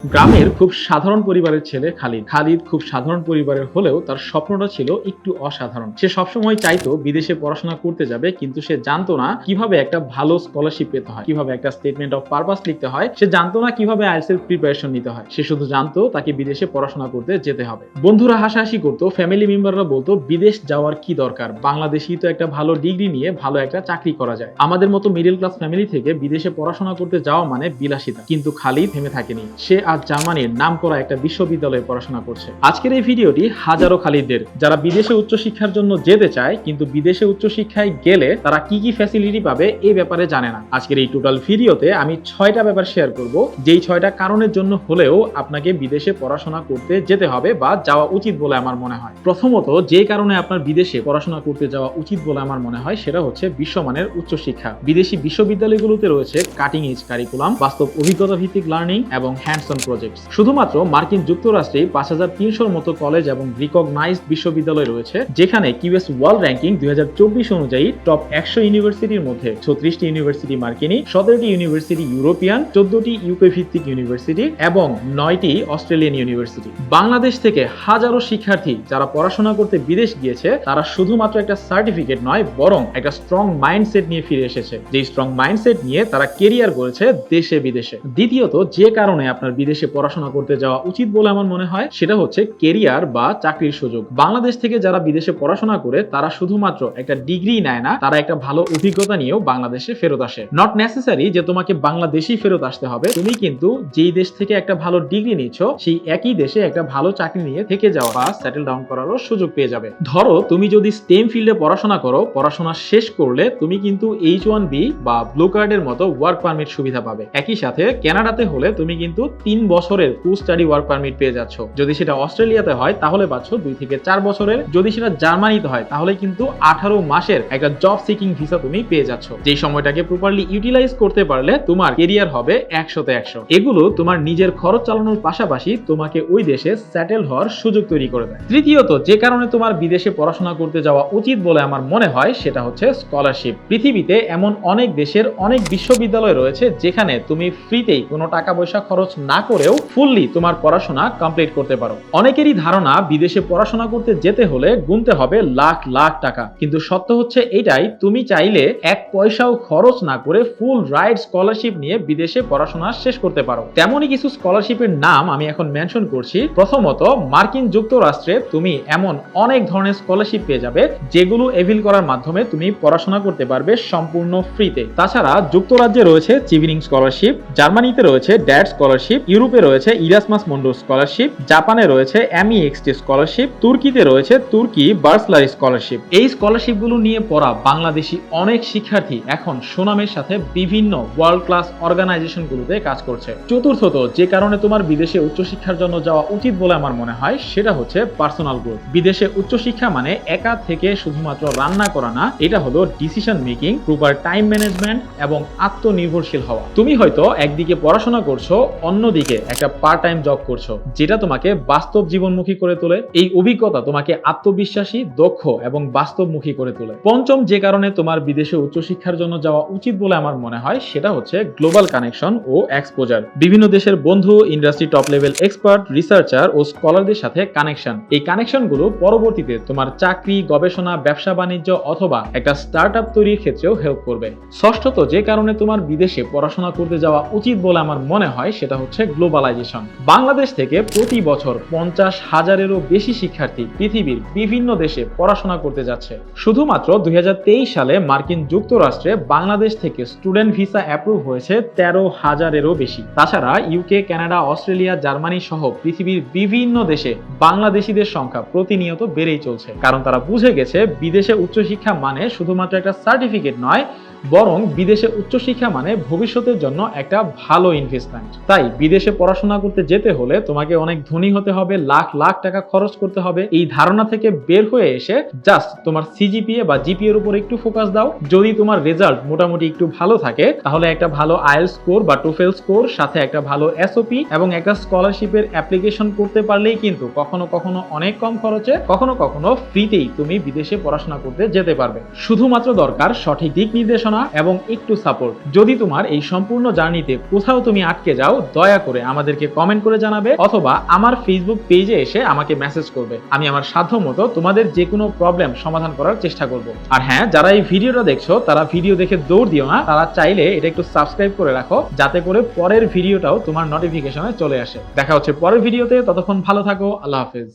গ্রামের খুব সাধারণ পরিবারের ছেলে খালিদ। খালিদ খুব সাধারণ পরিবারের হলেও তার স্বপ্নটা ছিল একটু অসাধারণ। সে সবসময় চাইতো বিদেশে পড়াশোনা করতে যাবে, কিন্তু সে জানতো না কিভাবে একটা ভালো স্কলারশিপ পেতে হয়, কিভাবে একটা স্টেটমেন্ট অফ পারপাস লিখতে হয়। সে জানতো না কিভাবে আইএলটিএস এর প্রিপারেশন নিতে হয়। সে শুধু জানতো তাকে বিদেশে পড়াশোনা করতে যেতে হবে। বন্ধুরা হাসাহাসি করতো, ফ্যামিলি মেম্বাররা বলতো বিদেশ যাওয়ার কি দরকার, বাংলাদেশেই তো একটা ভালো ডিগ্রি নিয়ে ভালো একটা চাকরি করা যায়। আমাদের মতো মিডল ক্লাস ফ্যামিলি থেকে বিদেশে পড়াশোনা করতে যাওয়া মানে বিলাসিতা। কিন্তু খালিদ থেমে থাকেনি। সে আজ জার্মানির নামকরা একটা বিশ্ববিদ্যালয়ে পড়াশোনা করছে। আজকের এই ভিডিওটি হাজারো খালিদদের, যারা বিদেশে উচ্চশিক্ষার জন্য যেতে চায় কিন্তু বিদেশে উচ্চশিক্ষায় গেলে তারা কি কি ফ্যাসিলিটি পাবে এই ব্যাপারে জানে না। আজকের এই টোটাল ভিডিওতে আমি 6টা ব্যাপার শেয়ার করব, যেই 6টা কারণের জন্য হলেও আপনাকে বিদেশে পড়াশোনা করতে যেতে হবে বা যাওয়া উচিত বলে আমার মনে হয়। প্রথমত, যে কারণে আপনার বিদেশে পড়াশোনা করতে যাওয়া উচিত বলে আমার মনে হয় সেটা হচ্ছে বিশ্বমানের উচ্চশিক্ষা। বিদেশি বিশ্ববিদ্যালয়গুলোতে রয়েছে কাটিং এজ কারিকুলাম, বাস্তব অভিজ্ঞতা ভিত্তিক লার্নিং এবং হ্যান্ডস অন প্রজেক্ট। শুধুমাত্র মার্কিন যুক্তরাষ্ট্রে 5300-র মতো কলেজ এবং রিকগনাইজড বিশ্ববিদ্যালয় রয়েছে, যেখানে কিউএস ওয়ার্ল্ড র্যাঙ্কিং 2024 অনুযায়ী টপ 100 ইউনিভার্সিটির মধ্যে 36টি ইউনিভার্সিটি মার্কিনী, 17টি ইউনিভার্সিটি ইউরোপিয়ান, 14টি ইউকে ভিত্তিক ইউনিভার্সিটি এবং 9টি অস্ট্রেলিয়ান ইউনিভার্সিটি। বাংলাদেশ থেকে হাজারো শিক্ষার্থী যারা পড়াশোনা করতে বিদেশ গিয়েছে, তারা শুধুমাত্র একটা সার্টিফিকেট নয়, বরং একটা স্ট্রং মাইন্ডসেট নিয়ে ফিরে এসেছে। যে স্ট্রং মাইন্ডসেট নিয়ে তারা কেরিয়ার গড়েছে দেশে বিদেশে। দ্বিতীয়ত, যে কারণে আপনার বিদেশে পড়াশোনা করতে যাওয়া উচিত বলে আমার মনে হয় সেটা হচ্ছে কেরিয়ার বা চাকরির সুযোগ। বাংলাদেশ থেকে যারা বিদেশে পড়াশোনা করে তারা শুধুমাত্র একটা ডিগ্রি নেয় না, তারা একটা ভালো অভিজ্ঞতা নিয়েও বাংলাদেশে ফেরত আসে। নট নেসেসারি যে তোমাকে বাংলাদেশেই ফেরত আসতে হবে, তুমি কিন্তু যেই দেশ থেকে একটা ভালো ডিগ্রি নিচ্ছ সেই একই দেশে একটা ভালো চাকরি নিয়ে থেকে যাওয়া বা সেটেল ডাউন করারও সুযোগ পেয়ে যাবে। ধরো তুমি যদি স্টেম ফিল্ডে পড়াশোনা করো, পড়াশোনা শেষ করলে তুমি কিন্তু H1B বা ব্লু কার্ডের মতো ওয়ার্ক পারমিট সুবিধা পাবে। একই সাথে কানাডাতে হলে তুমি কিন্তু 3 বছরের পোস্ট স্টাডি ওয়ার্ক পারমিট পেয়ে যাচ্ছ। যদি সেটা অস্ট্রেলিয়াতে হয় তাহলে পাচ্ছ 2 থেকে 4 বছরের। যদি সেটা জার্মানিতে হয় তাহলে কিন্তু 18 মাসের একটা জব সিকিং ভিসা তুমি পেয়ে যাচ্ছ। যে সময়টাকে প্রপারলি ইউটিলাইজ করতে পারলে তোমার কেরিয়ার হবে 100তে 100। এগুলো তোমার নিজের খরচ চালানোর পাশাপাশি তোমাকে ওই দেশে সেটেল হওয়ার সুযোগ তৈরি করে দেয়। তৃতীয়ত, যে কারণে তোমার বিদেশে পড়াশোনা করতে যাওয়া উচিত বলে আমার মনে হয় সেটা হচ্ছে স্কলারশিপ। পৃথিবীতে এমন অনেক দেশের অনেক বিশ্ববিদ্যালয় রয়েছে যেখানে তুমি ফ্রিতেই কোনো টাকা পয়সা খরচ না করেও ফুললি তোমার পড়াশোনা কমপ্লিট করতে পারো। অনেকেরই ধারণা বিদেশে পড়াশোনা করতে যেতে হলে গুনতে হবে লাখ লাখ টাকা, কিন্তু সত্য হচ্ছে এটাই, তুমি চাইলে 1 পয়সাও খরচ না করে ফুল রাইট স্কলারশিপ নিয়ে বিদেশে পড়াশোনা শেষ করতে পারো। তেমনই কিছু স্কলারশিপের নাম আমি এখন মেনশন করছি। প্রথমত, মার্কিন যুক্তরাষ্ট্রে তুমি এমন অনেক ধরনের স্কলারশিপ পেয়ে যাবে যেগুলো এভিল করার মাধ্যমে তুমি পড়াশোনা করতে পারবে সম্পূর্ণ ফ্রিতে। তাছাড়া যুক্তরাজ্যে রয়েছে চিভিনিং স্কলারশিপ, জার্মানিতে রয়েছে ড্যাড স্কলারশিপ, ইউরোপে রয়েছে ইরাসমাস মুন্ডাস স্কলারশিপ, জাপানে রয়েছে MEXT স্কলারশিপ, তুর্কিতে রয়েছে তুর্কি বার্সলারি স্কলারশিপ। এই স্কলারশিপগুলো নিয়ে পড়া বাংলাদেশি অনেক শিক্ষার্থী এখন সুনামের সাথে বিভিন্ন ওয়ার্ল্ড ক্লাস অর্গানাইজেশনগুলোতে কাজ করছে। চতুর্থত, যে কারণে তোমার বিদেশে উচ্চশিক্ষার জন্য যাওয়া উচিত বলে আমার মনে হয় সেটা হচ্ছে পার্সোনাল গ্রোথ। বিদেশে উচ্চশিক্ষা মানে একা থেকে শুধুমাত্র রান্না করা না, এটা হলো decision making, proper time management এবং আত্মনির্ভরশীল হওয়া। তুমি হয়তো একদিকে পড়াশোনা করছো, অন্যদিকে একটা পার্ট টাইম জব করছো, যেটা তোমাকে বাস্তব জীবনমুখী করে তোলে। এই অভিজ্ঞতা তোমাকে আত্মবিশ্বাসী, দক্ষ এবং বাস্তবমুখী করে তোলে। পঞ্চম, যে কারণে তোমার বিদেশে উচ্চশিক্ষার জন্য যাওয়া উচিত বলে আমার মনে হয় সেটা হচ্ছে গ্লোবাল কানেকশন ও এক্সপোজার। বিভিন্ন দেশের বন্ধু, industry top level expert, researcher ও স্কলারদের সাথে কানেকশন। এই কানেকশনগুলো পরবর্তীতে তোমার চাকরি, গবেষণা, ব্যবসা বাণিজ্য অথবা একটা স্টার্টআপ তৈরির ক্ষেত্রেও হেল্প করবে। ষষ্ঠত, যে কারণে তোমার বিদেশে পড়াশোনা করতে যাওয়া উচিত বলে আমার মনে হয় সেটা হচ্ছে গ্লোবালাইজেশন। বাংলাদেশ থেকে প্রতি বছর 50,000-এরও বেশি শিক্ষার্থী পৃথিবীর বিভিন্ন দেশে পড়াশোনা করতে যাচ্ছে। শুধুমাত্র 2023 সালে মার্কিন যুক্তরাষ্ট্রে বাংলাদেশ থেকে স্টুডেন্ট ভিসা অ্যাপ্রুভ হয়েছে 13,000-এরও বেশি। তাছাড়া ইউকে, কানাডা, অস্ট্রেলিয়া, জার্মানি সহ পৃথিবীর বিভিন্ন দেশে বাংলাদেশিদের সংখ্যা প্রতিনিয়ত বেড়েই চলছে, কারণ তারা বুঝে গেছে বিদেশে উচ্চশিক্ষা মানে শুধুমাত্র একটা সার্টিফিকেট নয়, বরং বিদেশে উচ্চশিক্ষা মানে ভবিষ্যতের জন্য একটা ভালো ইনভেস্টমেন্ট। তাই বিদেশে পড়াশোনা করতে যেতে হলে তোমাকে অনেক ধনী হতে হবে, লাখ লাখ টাকা খরচ করতে হবে। এই ধারণা থেকে বের হয়ে এসে জাস্ট তোমার সিজিপিএ বা জিপিএ এর উপর একটু ফোকাস দাও। যদি তোমার রেজাল্ট মোটামুটি একটু ভালো থাকে তাহলে একটা ভালো আইএলটিএস স্কোর বা টোফেল স্কোর, সাথে একটা ভালো এসওপি এবং একটা স্কলারশিপের অ্যাপ্লিকেশন করতে পারলেই কিন্তু কখনো কখনো অনেক কম খরচে, কখনো কখনো ফ্রিতেই তুমি বিদেশে পড়াশোনা করতে যেতে পারবে। শুধুমাত্র দরকার সঠিক দিক নির্দেশনা গবেষণা এবং একটু সাপোর্ট। যদি তোমার এই সম্পূর্ণ জার্নিতে কোথাও তুমি আটকে যাও, দয়া করে আমাদেরকে কমেন্ট করে জানাবে অথবা আমার ফেসবুক পেজে এসে আমাকে মেসেজ করবে। আমি আমার সাধ্যমতো তোমাদের যে কোনো প্রবলেম সমাধান করার চেষ্টা করব। আর হ্যাঁ, যারা এই ভিডিওটা দেখছো তারা ভিডিও দেখে দৌড় দিও না, তারা চাইলে এটা একটু সাবস্ক্রাইব করে রাখো যাতে করে পরের ভিডিওটাও তোমার নোটিফিকেশনে চলে আসে। দেখা হচ্ছে পরের ভিডিওতে, ততক্ষণ ভালো থাকো, আল্লাহ হাফেজ।